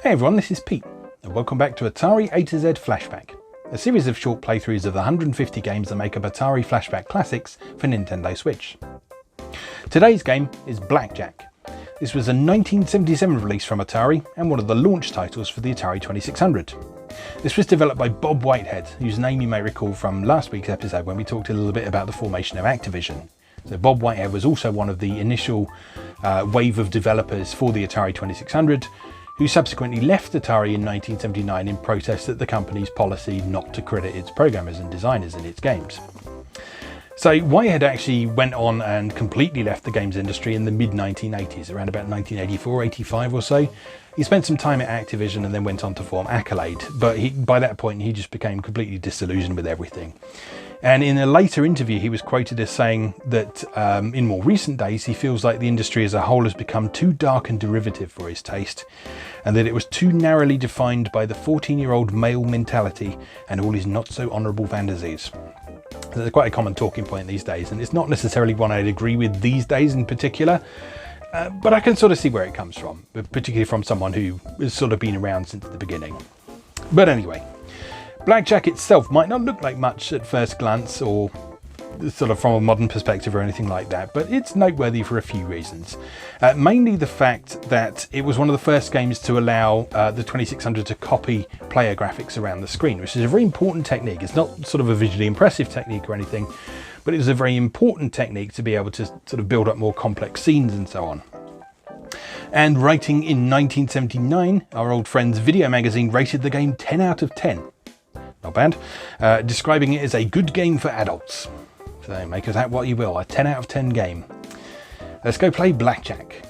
Hey everyone, this is Pete, and welcome back to Atari A to Z Flashback, a series of short playthroughs of the 150 games that make up Atari Flashback Classics for Nintendo Switch. Today's game is Blackjack. This was a 1977 release from Atari and one of the launch titles for the Atari 2600. This was developed by Bob Whitehead, whose name you may recall from last week's episode when we talked a little bit about the formation of Activision. So Bob Whitehead was also one of the initial wave of developers for the Atari 2600, who subsequently left Atari in 1979 in protest at the company's policy not to credit its programmers and designers in its games. So Whitehead actually went on and completely left the games industry in the mid-1980s, around about 1984, 85 or so. He spent some time at Activision and then went on to form Accolade, but by that point he just became completely disillusioned with everything. And in a later interview, he was quoted as saying that in more recent days, he feels like the industry as a whole has become too dark and derivative for his taste, and that it was too narrowly defined by the 14-year-old male mentality and all his not so honourable fantasies. There's quite a common talking point these days, and it's not necessarily one I'd agree with these days in particular, but I can sort of see where it comes from, particularly from someone who has sort of been around since the beginning. But anyway, Blackjack itself might not look like much at first glance or sort of from a modern perspective or anything like that, but it's noteworthy for a few reasons. Mainly the fact that it was one of the first games to allow the 2600 to copy player graphics around the screen, which is a very important technique. It's not sort of a visually impressive technique or anything, but it was a very important technique to be able to sort of build up more complex scenes and so on. And writing in 1979, our old friends Video Magazine rated the game 10 out of 10. Not bad. Describing it as a good game for adults. So make of that what you will, a 10 out of 10 game. Let's go play Blackjack.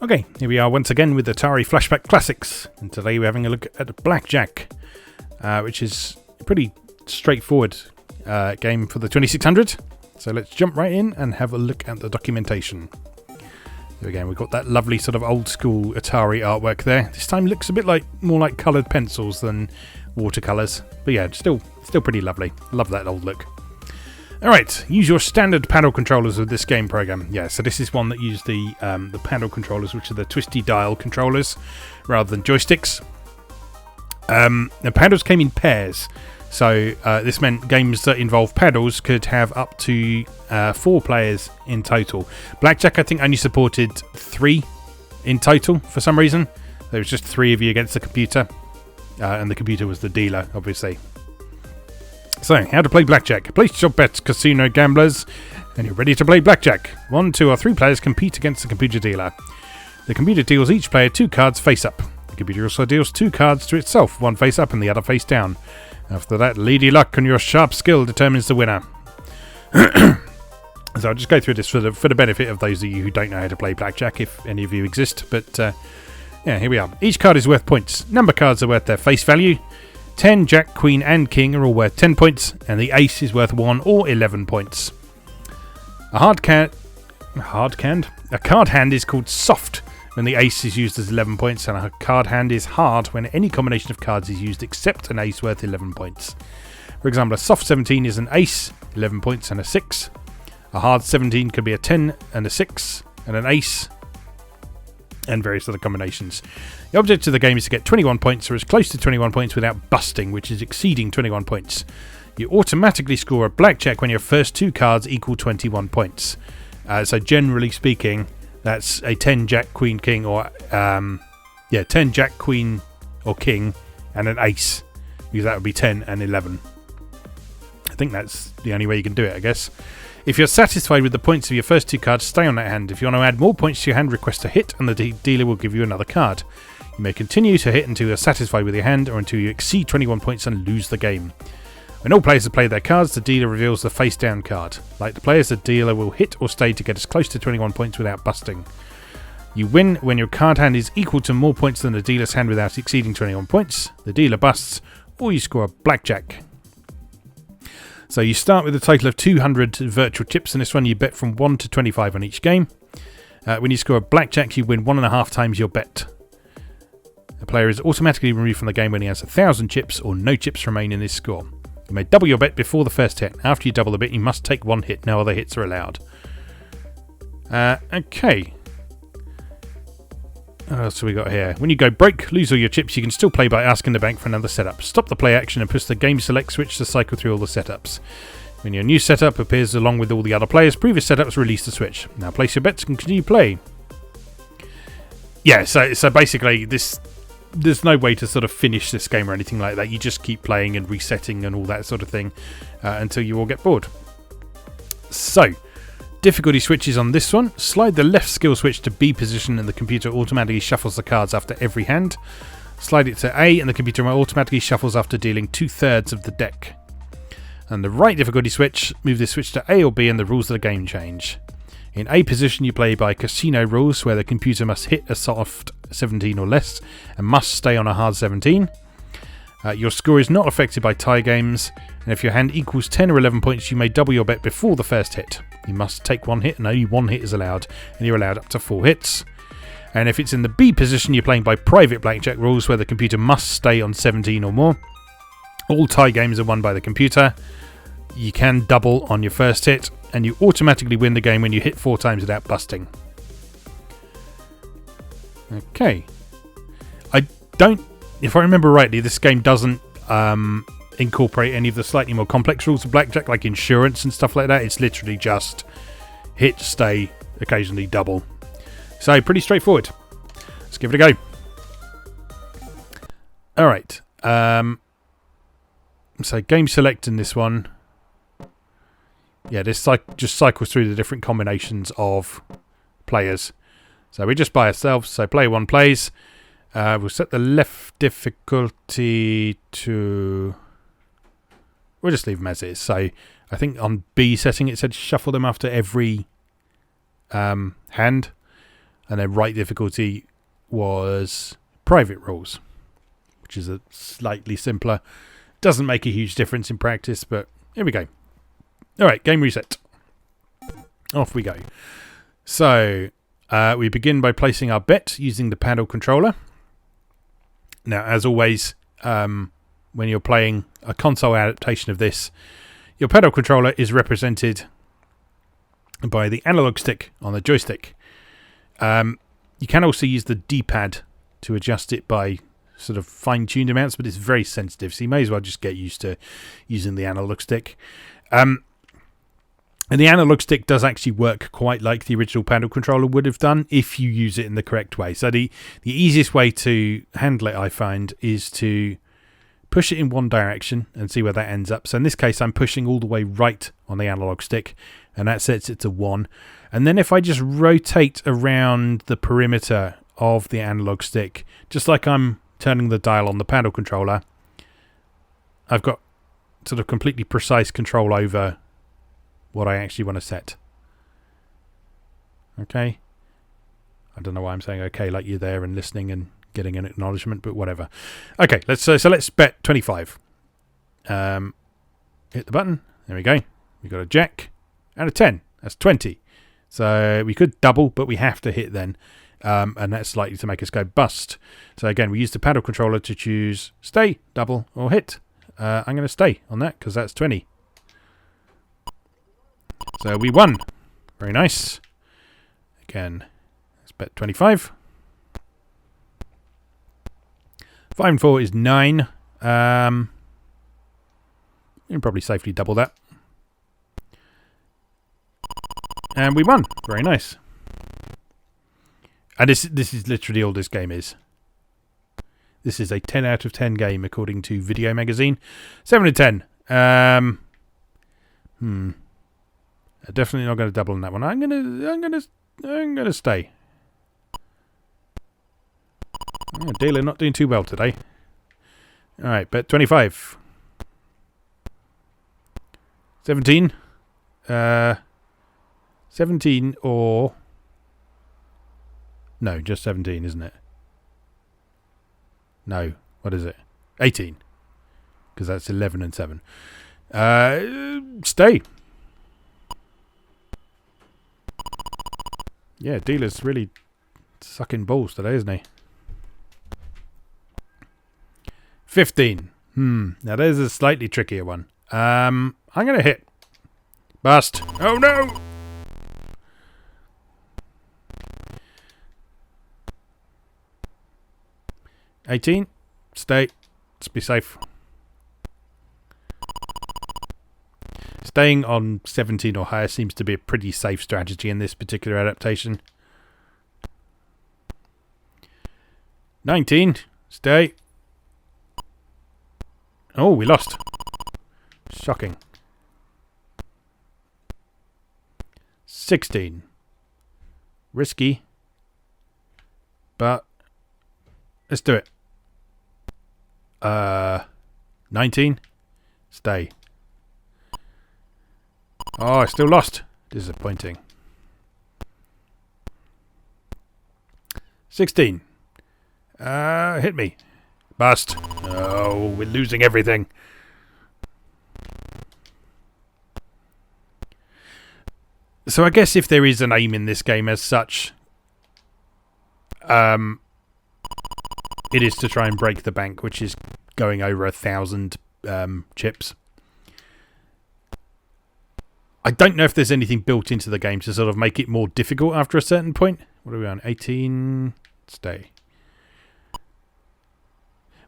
Okay, here we are once again with Atari Flashback Classics. And today we're having a look at Blackjack, which is a pretty straightforward game for the 2600. So let's jump right in and have a look at the documentation. So again, we've got that lovely sort of old school Atari artwork there. This time looks a bit more like coloured pencils than watercolours, but yeah, still pretty lovely. Love that old look. Alright, use your standard paddle controllers with this game program. Yeah, so this is one that used the paddle controllers, which are the twisty dial controllers rather than joysticks. The paddles came in pairs, so this meant games that involve paddles could have up to 4 players in total. Blackjack, I think, only supported 3 in total for some reason. There was just 3 of you against the computer. And the computer was the dealer, obviously. So, how to play Blackjack. Place your bets, casino gamblers, and you're ready to play Blackjack. 1, 2 or 3 players compete against the computer dealer. The computer deals each player 2 cards face up. The computer also deals 2 cards to itself, one face up and the other face down. After that, lady luck and your sharp skill determines the winner. So I'll just go through this for the benefit of those of you who don't know how to play Blackjack, if any of you exist, but yeah, here we are. Each card is worth points. Number cards are worth their face value. 10, Jack, Queen and King are all worth 10 points, and the Ace is worth 1 or 11 points. A card hand is called soft when the Ace is used as 11 points, and a card hand is hard when any combination of cards is used except an Ace worth 11 points. For example, a soft 17 is an Ace, 11 points and a 6. A hard 17 could be a 10 and a 6 and an Ace, and various other combinations. The object of the game is to get 21 points or as close to 21 points without busting, which is exceeding 21 points. You automatically score a blackjack when your first 2 cards equal 21 points. So generally speaking, that's a 10 Jack Queen King or 10 Jack Queen or King and an Ace, because that would be 10 and 11. I think that's the only way you can do it, I guess. If you're satisfied with the points of your first 2 cards, stay on that hand. If you want to add more points to your hand, request a hit and the dealer will give you another card. You may continue to hit until you're satisfied with your hand or until you exceed 21 points and lose the game. When all players have played their cards, the dealer reveals the face down card. Like the players, the dealer will hit or stay to get as close to 21 points without busting. You win when your card hand is equal to more points than the dealer's hand without exceeding 21 points. The dealer busts, or you score a blackjack. So you start with a total of 200 virtual chips, and this one you bet from 1 to 25 on each game. When you score a blackjack, you win 1.5 times your bet. A player is automatically removed from the game when he has 1,000 chips or no chips remain in his score. You may double your bet before the first hit. After you double the bet, you must take 1 hit. No other hits are allowed. Okay. What else have we got here? When you go break, lose all your chips, you can still play by asking the bank for another setup. Stop the play action and push the game select switch to cycle through all the setups. When your new setup appears along with all the other players, previous setups release the switch. Now place your bets and continue play. Yeah, so basically there's no way to sort of finish this game or anything like that. You just keep playing and resetting and all that sort of thing until you all get bored. So, difficulty switches on this one. Slide the left skill switch to B position and the computer automatically shuffles the cards after every hand. Slide it to A and the computer automatically shuffles after dealing 2/3 of the deck. And the right difficulty switch, move this switch to A or B and the rules of the game change. In A position you play by casino rules where the computer must hit a soft 17 or less and must stay on a hard 17. Your score is not affected by tie games, and if your hand equals 10 or 11 points you may double your bet before the first hit. You must take one hit and only one hit is allowed, and you're allowed up to 4 hits. And if it's in the B position you're playing by private blackjack rules where the computer must stay on 17 or more. All tie games are won by the computer. You can double on your first hit, and you automatically win the game when you hit 4 times without busting. Okay. If I remember rightly, this game doesn't incorporate any of the slightly more complex rules of blackjack, like insurance and stuff like that. It's literally just hit, stay, occasionally double. So pretty straightforward. Let's give it a go. Alright. So game select in this one. Yeah, this just cycles through the different combinations of players. So we're just by ourselves. So player 1 plays. We'll set the left difficulty to... We'll just leave them as is. So I think on B setting it said shuffle them after every hand. And then right difficulty was private rules, which is a slightly simpler. Doesn't make a huge difference in practice, but here we go. Alright, game reset. Off we go. So, we begin by placing our bet using the paddle controller. Now, as always, when you're playing a console adaptation of this, your paddle controller is represented by the analog stick on the joystick. You can also use the D-pad to adjust it by sort of fine-tuned amounts, but it's very sensitive, so you may as well just get used to using the analog stick. And the analog stick does actually work quite like the original paddle controller would have done if you use it in the correct way. So the easiest way to handle it, I find, is to push it in one direction and see where that ends up. So in this case, I'm pushing all the way right on the analog stick, and that sets it to 1. And then if I just rotate around the perimeter of the analog stick, just like I'm turning the dial on the paddle controller, I've got sort of completely precise control over what I actually want to set. Okay. I don't know why I'm saying okay like you're there and listening and getting an acknowledgement, but whatever. Okay, so let's bet 25. Hit the button. There we go. We got a jack and a 10. That's 20. So we could double, but we have to hit then. And that's likely to make us go bust. So again, we use the paddle controller to choose stay, double, or hit. I'm going to stay on that because that's 20. So we won. Very nice. Again, let's bet 25. 5 and 4 is 9. You can probably safely double that. And we won. Very nice. And this is literally all this game is. This is a 10 out of 10 game according to Video Magazine. 7 and 10. I'm definitely not going to double on that one. I'm gonna stay. Oh, dealer not doing too well today. All right, bet 25. 17. 17 or no, just 17, isn't it? No, what is it? 18, because that's 11 and 7. Stay. Yeah, dealer's really sucking balls today, isn't he? 15. Now there's a slightly trickier one. I'm going to hit. Bust. Oh no! 18. Stay. Let's be safe. Staying on 17 or higher seems to be a pretty safe strategy in this particular adaptation. 19. Stay. Oh, we lost. Shocking. 16. Risky. But let's do it. 19. Stay. Oh, I still lost. Disappointing. 16. Hit me. Bust. Oh, we're losing everything. So I guess if there is an aim in this game as such, it is to try and break the bank, which is going over 1,000 chips. I don't know if there's anything built into the game to sort of make it more difficult after a certain point. What are we on? 18. Stay.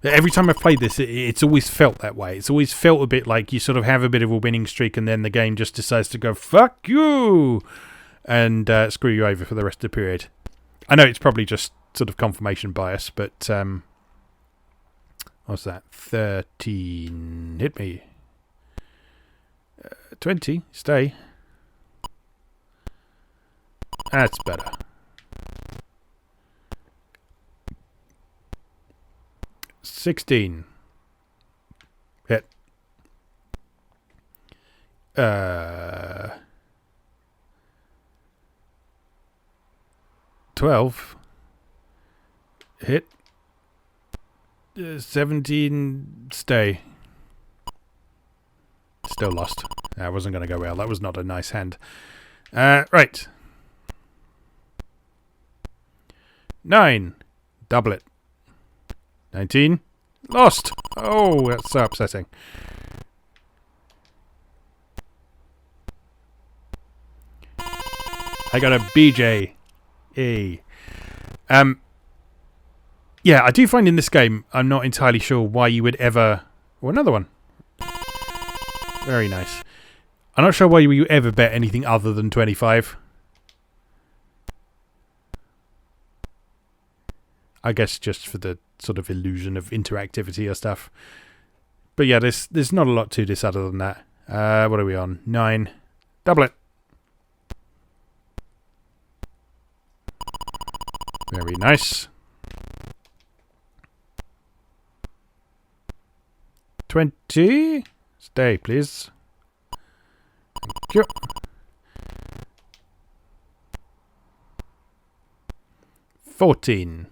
Every time I've played this, it's always felt that way. It's always felt a bit like you sort of have a bit of a winning streak and then the game just decides to go, fuck you, and screw you over for the rest of the period. I know it's probably just sort of confirmation bias, but what's that? 13. Hit me. 20. Stay. That's better. 16. Hit. 12. Hit. 17. Stay. Still lost. That wasn't going to go well. That was not a nice hand. Right. 9. Double it. 19. Lost. Oh, that's so upsetting. I got a BJ. A. Yeah, I do find in this game, I'm not entirely sure why you would ever... Oh, another one. Very nice. I'm not sure why you would ever bet anything other than 25. I guess just for the sort of illusion of interactivity or stuff. But yeah, there's not a lot to this other than that. What are we on? 9. Double it. Very nice. 20. Stay, please. Thank you. 14.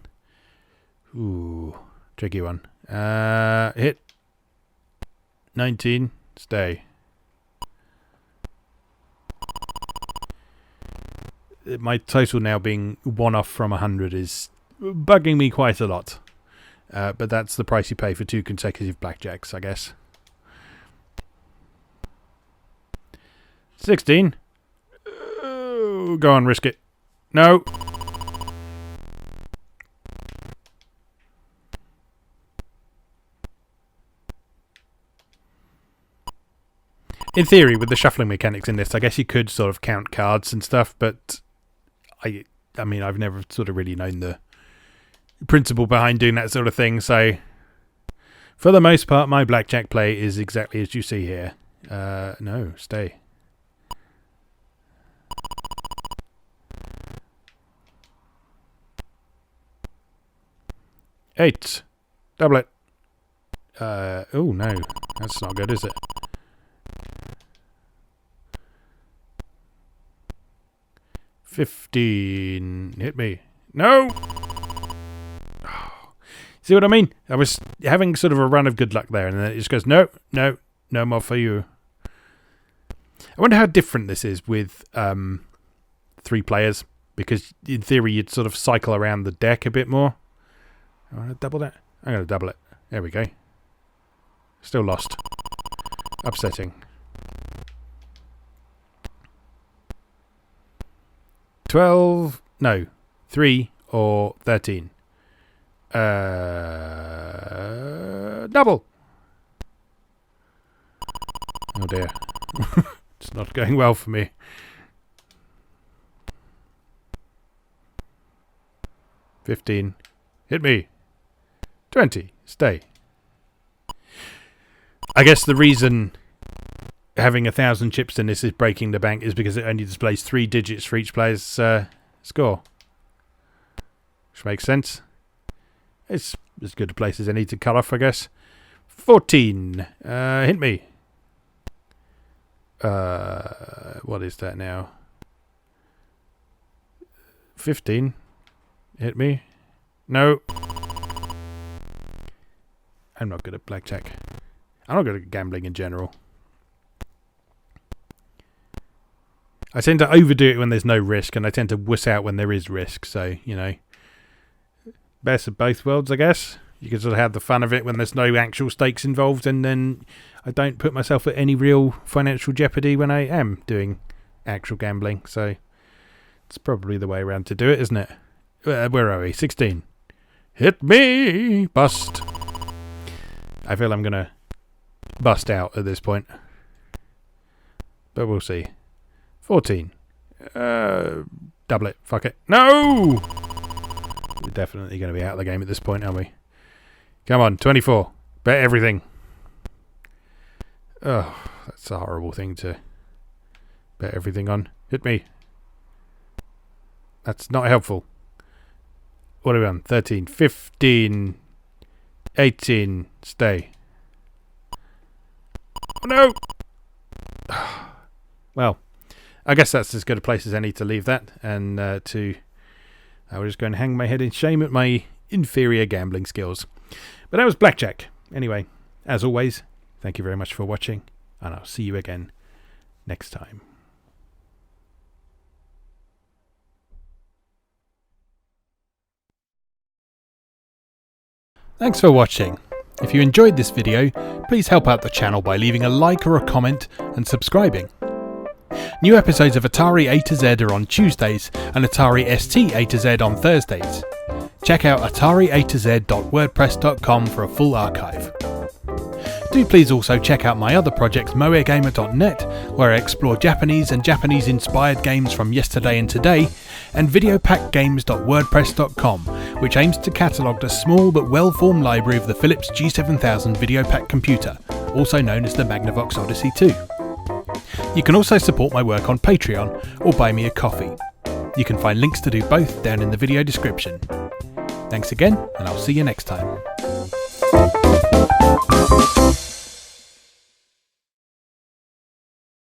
Ooh, tricky one. Hit. 19. Stay. My total now being 1 off from 100 is bugging me quite a lot. But that's the price you pay for 2 consecutive blackjacks, I guess. 16. Go on, risk it. No. In theory, with the shuffling mechanics in this, I guess you could sort of count cards and stuff, but I mean, I've never sort of really known the principle behind doing that sort of thing, so for the most part, my blackjack play is exactly as you see here. No, stay. Eight. Double it. Oh, no. That's not good, is it? 15. Hit me. No! Oh. See what I mean? I was having sort of a run of good luck there, and then it just goes, no, no, no more for you. I wonder how different this is with 3 players, because in theory you'd sort of cycle around the deck a bit more. I want to double that. I'm going to double it. There we go. Still lost. Upsetting. 12. No. 3 or 13. Double. Oh dear. It's not going well for me. 15. Hit me. 20. Stay. I guess the reason having 1,000 chips in this is breaking the bank is because it only displays 3 digits for each player's score. Which makes sense. It's as good a place as any to cut off, I guess. 14. Hit me. What is that now? 15. Hit me. No. I'm not good at blackjack. I'm not good at gambling in general. I tend to overdo it when there's no risk, and I tend to wuss out when there is risk. So, you know, best of both worlds, I guess. You can sort of have the fun of it when there's no actual stakes involved, and then I don't put myself at any real financial jeopardy when I am doing actual gambling. So it's probably the way around to do it, isn't it? Where are we? 16. Hit me! Bust. I feel I'm going to bust out at this point. But we'll see. 14. Double it. Fuck it. No! We're definitely going to be out of the game at this point, aren't we? Come on, 24. Bet everything. Oh, that's a horrible thing to bet everything on. Hit me. That's not helpful. What are we on? 13, 15, 18. Stay. Oh, no! Well, I guess that's as good a place as any to leave that. And I was just going to hang my head in shame at my inferior gambling skills. But that was blackjack. Anyway, as always, thank you very much for watching, and I'll see you again next time. Thanks for watching. If you enjoyed this video, please help out the channel by leaving a like or a comment and subscribing. New episodes of Atari A to Z are on Tuesdays and Atari ST A to Z on Thursdays. Check out atariatoz.wordpress.com for a full archive. Do please also check out my other projects moegamer.net, where I explore Japanese and Japanese-inspired games from yesterday and today, and videopackgames.wordpress.com, which aims to catalogue the small but well-formed library of the Philips G7000 Videopack computer, also known as the Magnavox Odyssey 2. You can also support my work on Patreon or buy me a coffee. You can find links to do both down in the video description. Thanks again, and I'll see you next time.